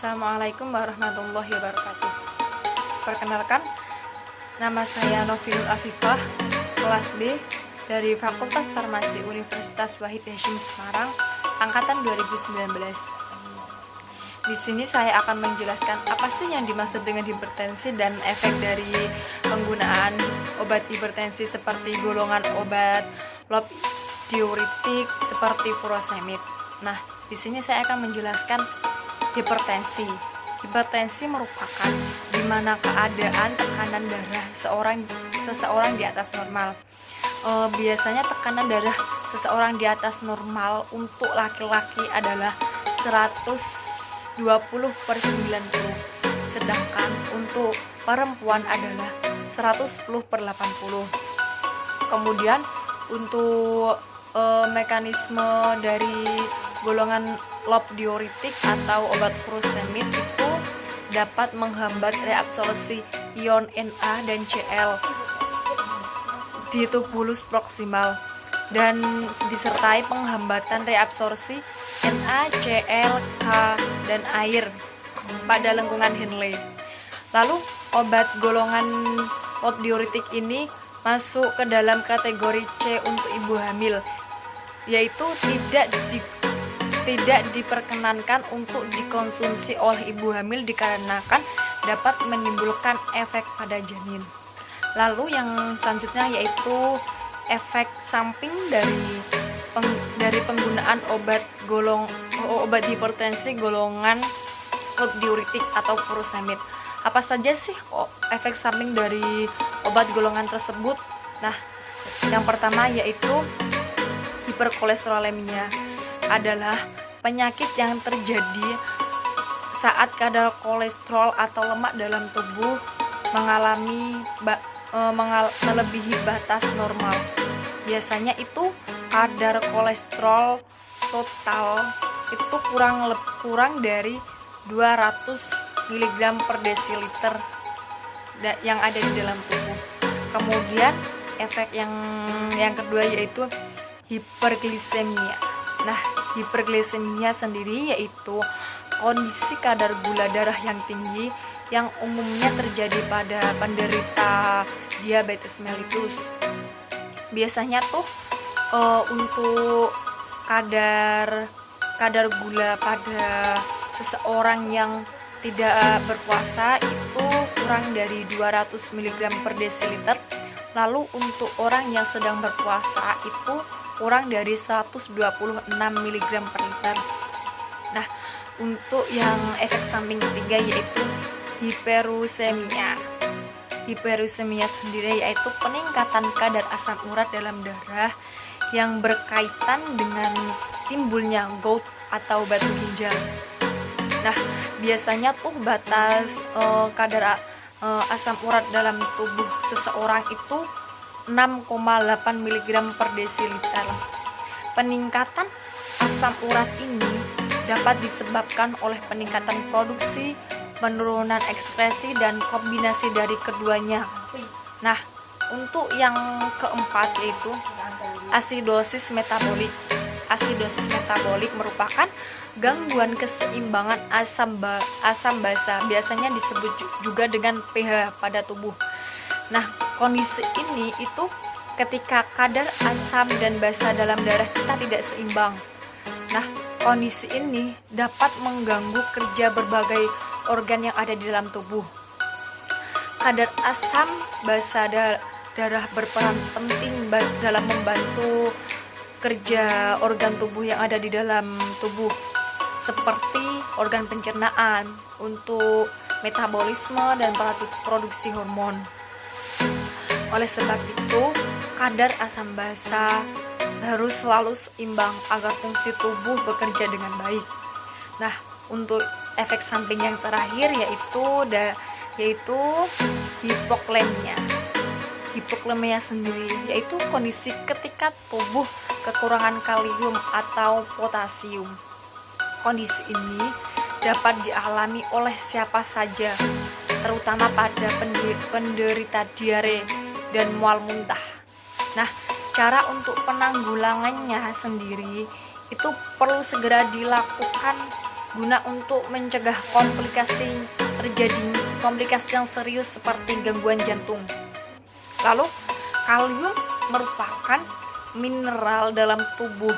Assalamualaikum warahmatullahi wabarakatuh. Perkenalkan, nama saya Novinur Afifah, kelas B dari Fakultas Farmasi Universitas Wahid Hasyim Semarang, angkatan 2019. Di sini saya akan menjelaskan apa sih yang dimaksud dengan hipertensi dan efek dari penggunaan obat hipertensi seperti golongan obat lob diuretik seperti furosemid. Nah, di sini saya akan menjelaskan hipertensi. Hipertensi merupakan di mana keadaan tekanan darah seseorang di atas normal. Biasanya tekanan darah seseorang di atas normal untuk laki-laki adalah 120/90, sedangkan untuk perempuan adalah 110/80. Kemudian untuk mekanisme dari golongan lob diuretik atau obat furosemid itu dapat menghambat reabsorpsi ion Na dan Cl di tubulus proksimal dan disertai penghambatan reabsorpsi Na, Cl, K, dan air pada lengkungan Henle. Lalu obat golongan lob diuretik ini masuk ke dalam kategori C untuk ibu hamil, yaitu tidak diperkenankan untuk dikonsumsi oleh ibu hamil dikarenakan dapat menimbulkan efek pada janin. Lalu yang selanjutnya yaitu efek samping dari penggunaan obat hipertensi golongan lob diuretik atau furosemid. Apa saja sih efek samping dari obat golongan tersebut? Nah, yang pertama yaitu hiperkolesterolemia adalah penyakit yang terjadi saat kadar kolesterol atau lemak dalam tubuh melebihi batas normal. Biasanya itu kadar kolesterol total itu kurang dari 200 mg per desiliter yang ada di dalam tubuh. Kemudian efek yang kedua yaitu hiperglisemia. Nah, hiperglisemia sendiri yaitu kondisi kadar gula darah yang tinggi yang umumnya terjadi pada penderita diabetes mellitus. Biasanya tuh untuk kadar gula pada seseorang yang tidak berpuasa itu kurang dari 200 mg per desiliter. Lalu untuk orang yang sedang berpuasa itu kurang dari 126 mg per liter. Nah, untuk yang efek samping ketiga yaitu hiperusemia. Hiperusemia sendiri yaitu peningkatan kadar asam urat dalam darah yang berkaitan dengan timbulnya gout atau batu ginjal. Nah, biasanya tuh batas kadar asam urat dalam tubuh seseorang itu 6,8 mg per desiliter. Peningkatan asam urat ini dapat disebabkan oleh peningkatan produksi, penurunan ekspresi, dan kombinasi dari keduanya. Nah, untuk yang keempat yaitu asidosis metabolik. Asidosis metabolik merupakan gangguan keseimbangan asam basa, biasanya disebut juga dengan pH pada tubuh. Nah, kondisi ini itu ketika kadar asam dan basa dalam darah kita tidak seimbang. Nah, kondisi ini dapat mengganggu kerja berbagai organ yang ada di dalam tubuh. Kadar asam basa darah berperan penting dalam membantu kerja organ tubuh yang ada di dalam tubuh, seperti organ pencernaan, untuk metabolisme dan produksi hormon. Oleh sebab itu, kadar asam basa harus selalu seimbang agar fungsi tubuh bekerja dengan baik. Nah, untuk efek samping yang terakhir yaitu hipoklemia. Hipoklemia sendiri yaitu kondisi ketika tubuh kekurangan kalium atau potasium. Kondisi ini dapat dialami oleh siapa saja, terutama pada penderita diare dan mual muntah. Nah, cara untuk penanggulangannya sendiri itu perlu segera dilakukan guna untuk mencegah komplikasi yang serius seperti gangguan jantung. Lalu, kalium merupakan mineral dalam tubuh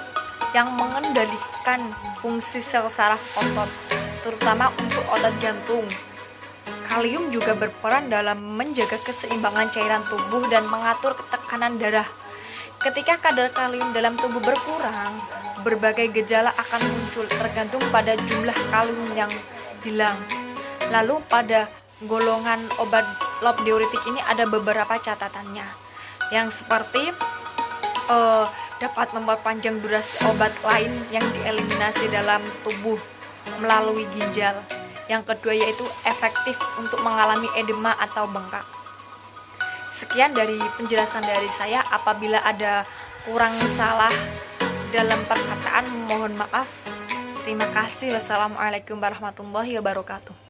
yang mengendalikan fungsi sel saraf otot, terutama untuk otot jantung. Kalium juga berperan dalam menjaga keseimbangan cairan tubuh dan mengatur tekanan darah. Ketika kadar kalium dalam tubuh berkurang, berbagai gejala akan muncul tergantung pada jumlah kalium yang hilang. Lalu pada golongan obat loop diuretik ini ada beberapa catatannya, yang seperti dapat memperpanjang durasi obat lain yang dieliminasi dalam tubuh melalui ginjal. Yang kedua yaitu efektif untuk mengalami edema atau bengkak. Sekian dari penjelasan dari saya. Apabila ada kurang salah dalam perkataan, mohon maaf. Terima kasih. Wassalamualaikum warahmatullahi wabarakatuh.